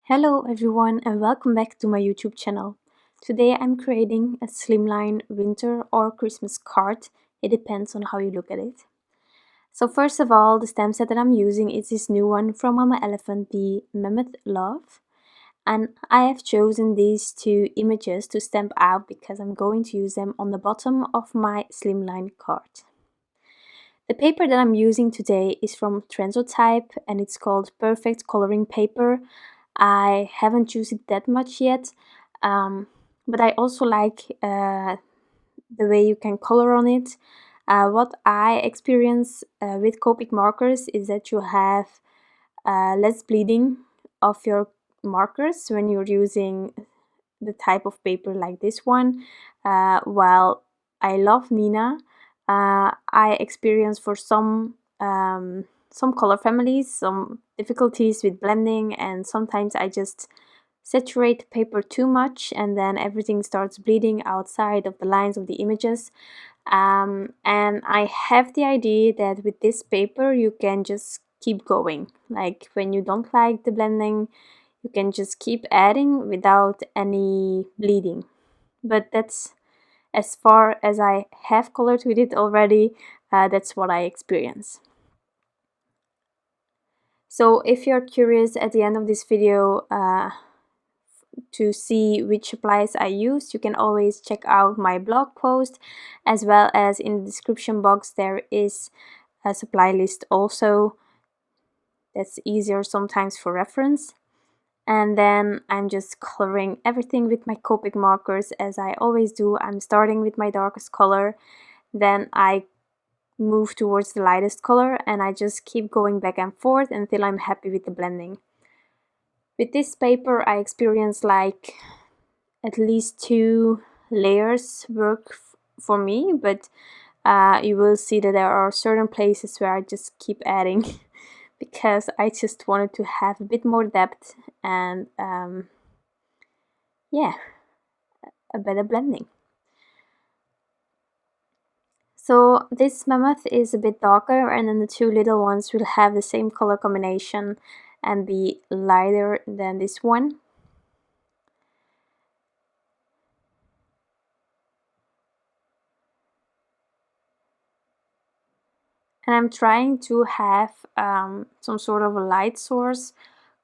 Hello everyone and welcome back to my YouTube channel. Today I'm creating a slimline winter or Christmas card. It depends on how you look at it. So first of all, the stamp set that I'm using is this new one from Mama Elephant, the Mammoth Love. And I have chosen these two images to stamp out because I'm going to use them on the bottom of my slimline card. The paper that I'm using today is from Transotype and it's called Perfect Coloring Paper. I haven't used it that much yet, but I also like the way you can color on it. What I experience with Copic Markers is that you have less bleeding of your markers when you're using the type of paper like this one. While I love Nina, I experience for some color families some difficulties with blending, and sometimes I just saturate the paper too much and then everything starts bleeding outside of the lines of the images. And I have the idea that with this paper you can just keep going. Like when you don't like the blending, you can just keep adding without any bleeding. But that's as far as I have colored with it already. That's what I experience. So if you're curious at the end of this video to see which supplies I used, you can always check out my blog post, as well as in the description box there is a supply list also. That's easier sometimes for reference. And then I'm just coloring everything with my Copic markers as I always do. I'm starting with my darkest color, then I move towards the lightest color, and I just keep going back and forth until I'm happy with the blending. With this paper I experience like at least 2 layers work for me, but you will see that there are certain places where I just keep adding because I just wanted to have a bit more depth and yeah, a better blending. So this mammoth is a bit darker, and then the 2 little ones will have the same color combination and be lighter than this one. And I'm trying to have some sort of a light source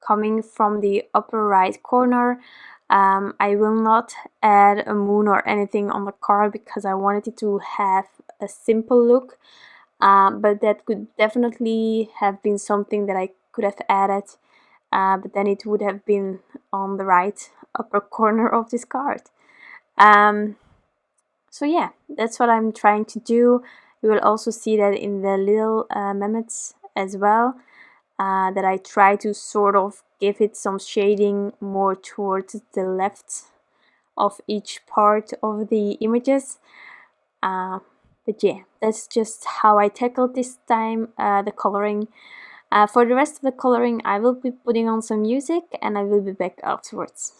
coming from the upper right corner. I will not add a moon or anything on the card because I wanted it to have a simple look, but that could definitely have been something that I could have added, but then it would have been on the right upper corner of this card. So yeah, that's what I'm trying to do. You will also see that in the little mammoths as well, that I try to sort of give it some shading more towards the left of each part of the images. But yeah, that's just how I tackled this time the coloring. For the rest of the coloring I will be putting on some music and I will be back afterwards.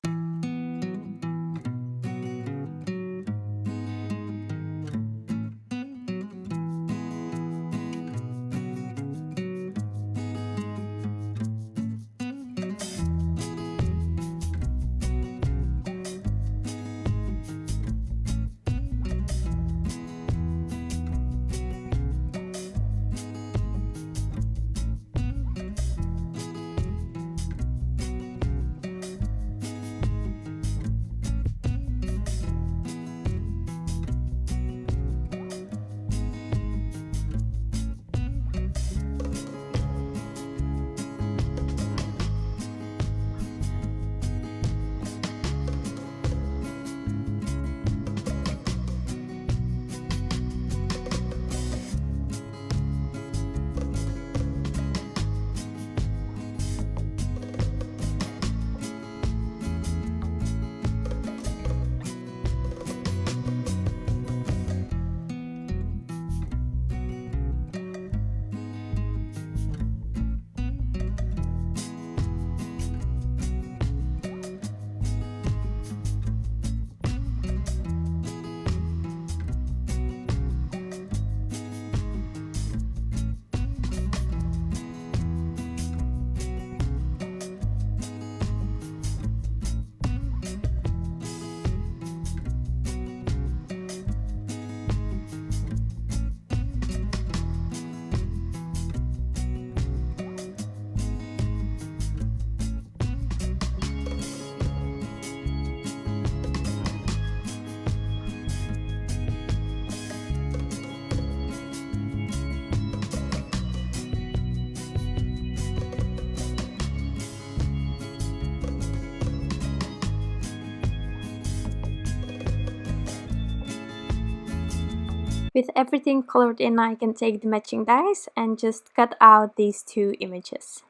With everything colored in, I can take the matching dies and just cut out these two images.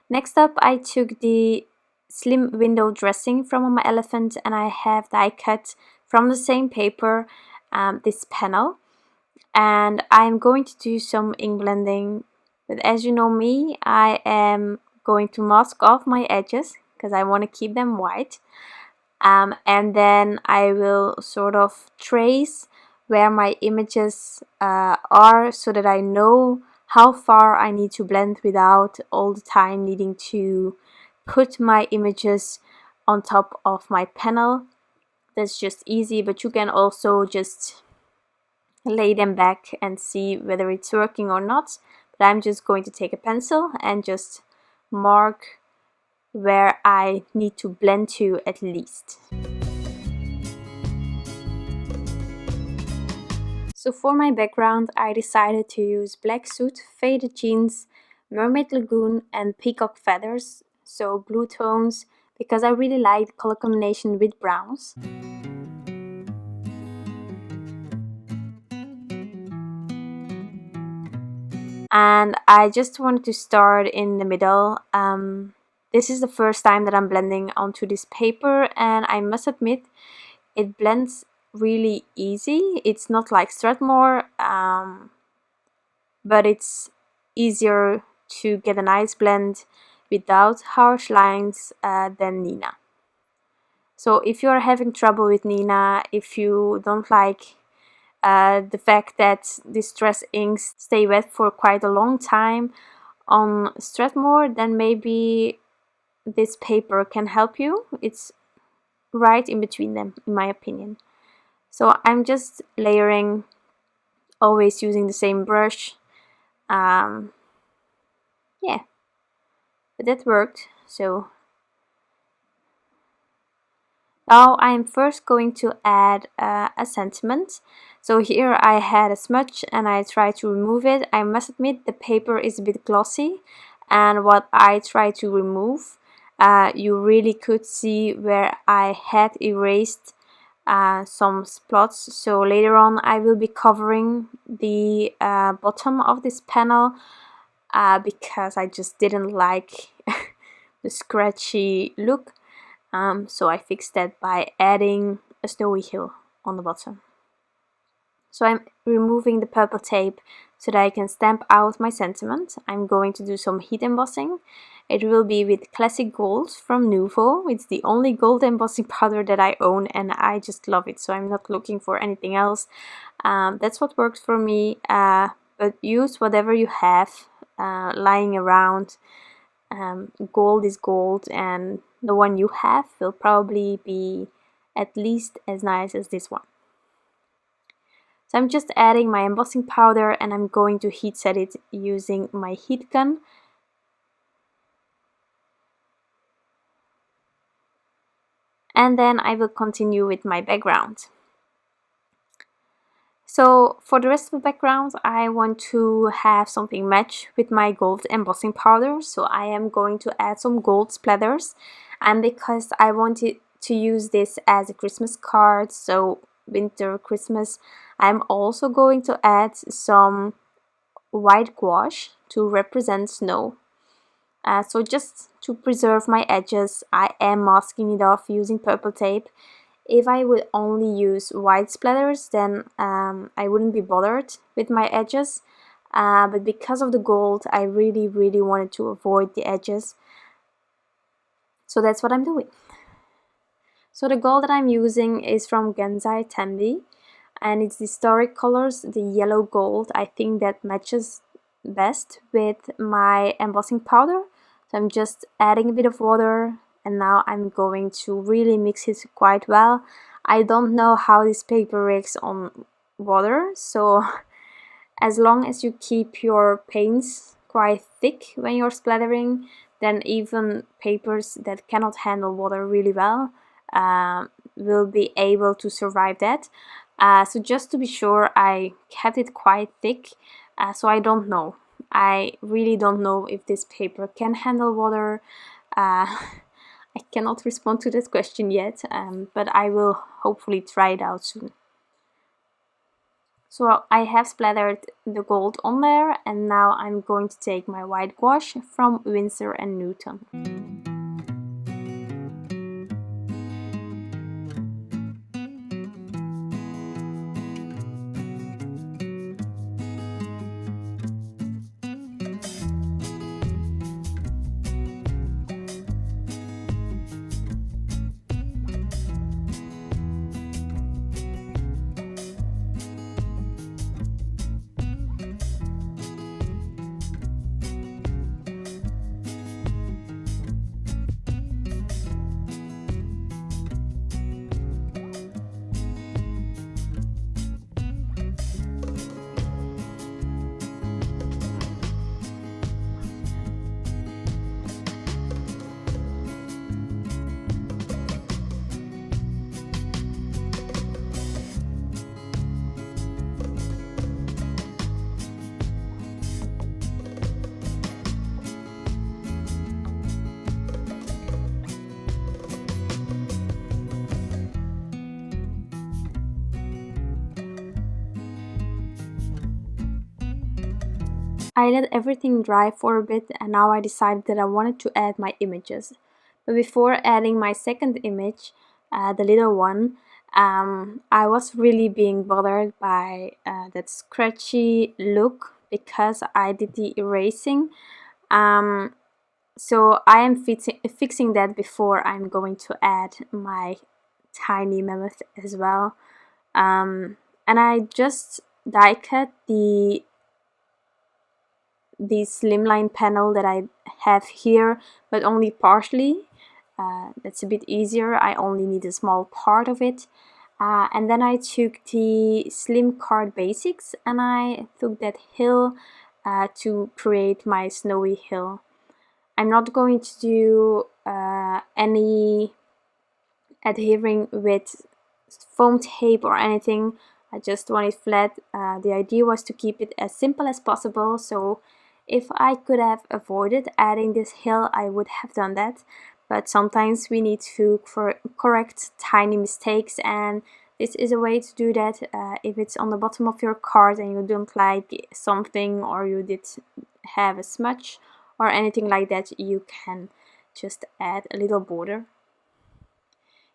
Next up, I took the slim window dressing from Mamma Elephant, and I have die cut from the same paper this panel, and I'm going to do some ink blending. But as you know me, I am going to mask off my edges because I want to keep them white, and then I will sort of trace where my images are, so that I know how far I need to blend without all the time needing to put my images on top of my panel. That's just easy, but you can also just lay them back and see whether it's working or not. But I'm just going to take a pencil and just mark where I need to blend to at least. So for my background, I decided to use black Soot, faded jeans, Mermaid Lagoon and Peacock feathers, so blue tones, because I really like the color combination with browns. And I just wanted to start in the middle. This is the first time that I'm blending onto this paper, and I must admit it blends really easy. It's not like Strathmore, but it's easier to get a nice blend without harsh lines than Nina. So if you're having trouble with Nina, if you don't like the fact that distress inks stay wet for quite a long time on Strathmore, then maybe this paper can help you. It's right in between them, in my opinion. So I'm just layering, always using the same brush. Yeah, but that worked. So now I'm first going to add a sentiment. So here I had a smudge and I tried to remove it. I must admit the paper is a bit glossy, and what I tried to remove, you really could see where I had erased some spots. So later on I will be covering the bottom of this panel because I just didn't like the scratchy look. So I fixed that by adding a snowy hill on the bottom. So I'm removing the purple tape so that I can stamp out my sentiment. I'm going to do some heat embossing. It will be with classic gold from Nuvo. It's the only gold embossing powder that I own, and I just love it, so I'm not looking for anything else. That's what works for me, but use whatever you have lying around. Gold is gold, and the one you have will probably be at least as nice as this one. So I'm just adding my embossing powder, and I'm going to heat set it using my heat gun. And then I will continue with my background. So for the rest of the background, I want to have something match with my gold embossing powder. So I am going to add some gold splatters, and because I wanted to use this as a Christmas card, so winter, Christmas, I'm also going to add some white gouache to represent snow. So just to preserve my edges, I am masking it off using purple tape. If I would only use white splatters, then I wouldn't be bothered with my edges. But because of the gold, I really wanted to avoid the edges. So that's what I'm doing. So the gold that I'm using is from Gansai Tambi, and it's the historic colors, the yellow gold. I think that matches best with my embossing powder. So I'm just adding a bit of water, and now I'm going to really mix it quite well. I don't know how this paper reacts on water, so as long as you keep your paints quite thick when you're splattering, then even papers that cannot handle water really well will be able to survive that. So just to be sure, I kept it quite thick, so I don't know. I really don't know if this paper can handle water. I cannot respond to that question yet, but I will hopefully try it out soon. So I have splattered the gold on there, and now I'm going to take my white gouache from Winsor and Newton. I let everything dry for a bit, and now I decided that I wanted to add my images. But before adding my second image, the little one, I was really being bothered by that scratchy look because I did the erasing. So I am fixing that before I'm going to add my tiny mammoth as well. And I just die cut the slimline panel that I have here, but only partially. That's a bit easier. I only need a small part of it. And then I took the slim card basics and I took that hill to create my snowy hill. I'm not going to do any adhering with foam tape or anything. I just want it flat. The idea was to keep it as simple as possible, so if I could have avoided adding this hill, I would have done that. But sometimes we need to correct tiny mistakes, and this is a way to do that. If it's on the bottom of your card and you don't like something, or you did have a smudge or anything like that, you can just add a little border.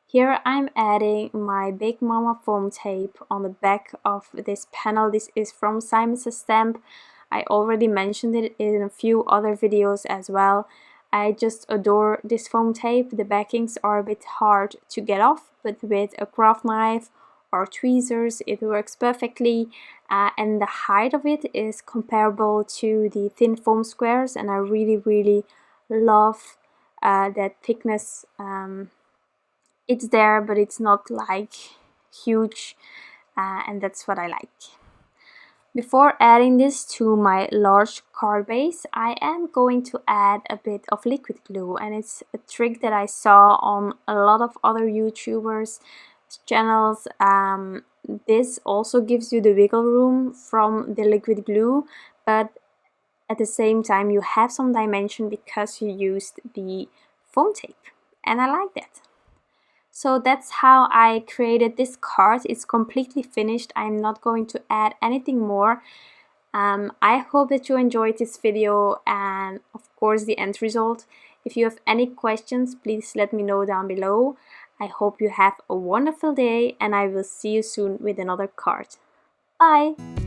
Here I'm adding my Big Mama foam tape on the back of this panel. This is from Simon Says Stamp. I already mentioned it in a few other videos as well. I just adore this foam tape. The backings are a bit hard to get off, but with a craft knife or tweezers it works perfectly, and the height of it is comparable to the thin foam squares, and I really love that thickness. It's there, but it's not like huge, and that's what I like. Before adding this to my large card base, I am going to add a bit of liquid glue, and it's a trick that I saw on a lot of other YouTubers' channels. This also gives you the wiggle room from the liquid glue, but at the same time you have some dimension because you used the foam tape, and I like that. So that's how I created this card. It's completely finished. I'm not going to add anything more. I hope that you enjoyed this video and of course the end result. If you have any questions, please let me know down below. I hope you have a wonderful day and I will see you soon with another card. Bye!